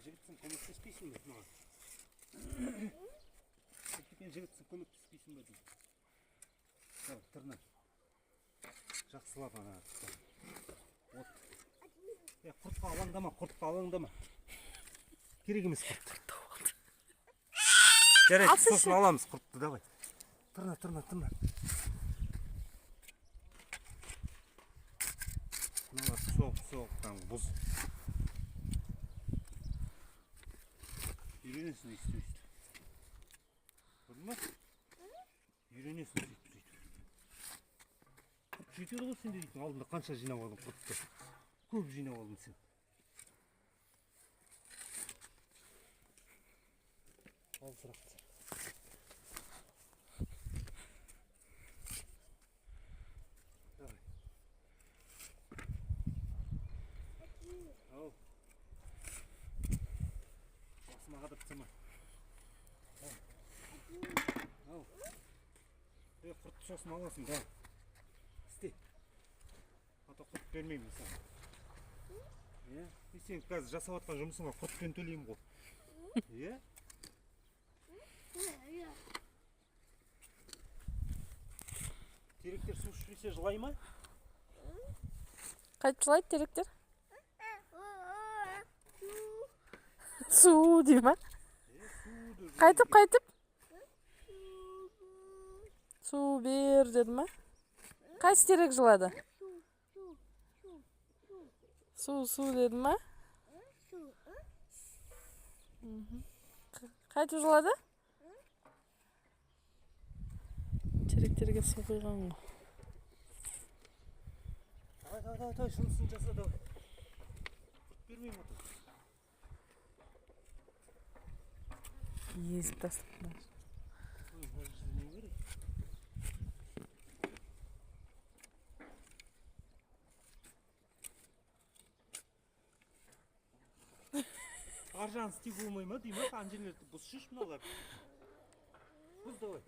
жігітсің, көмектеспейсің бе маған? Кеткен жігітсің, көмектеспейсің бе дейді. Давай, тырна. Жақсылап ана. Вот. Құртқа алаңдама, құртқа алаңдама. Керек емес құрт. Жарайды, сосын аламыз құртты, давай. Тырна, тырна, тырна. Мыналар соғып, бұз. Үйренесің өйсті. Көрдің ба? Үйренесің сөйтіп. Құрт жетеді ғой сен дейтін. Алдында қанша жинап алдың құртты. Көп жинап алдың сен. Ал сұрақты. Ал. Басыма қадып тұрма. Ал. Құртты сосын аласың, да. Істе. Ата құрт бермеймін саған. Сен қазір жасап атқан жұмысыңа құртпен төлеймін ғой. Е? Теректер су ішпесе жылай ма? Қайтып жылайды теректер? Су дей ма? Қайтып? Су бер деді ма? Қайсы терек жылады? Су деді ма? Қайтып жылады? Теректерге су құйған ғой. Давай, жұмысын жаса, давай. Құрт бермеймін отыр. Езіп тастапты. Аржан істеу болмай ма, дей ма? Қан жерлерді бұз шеш мыналар. Бұз давай.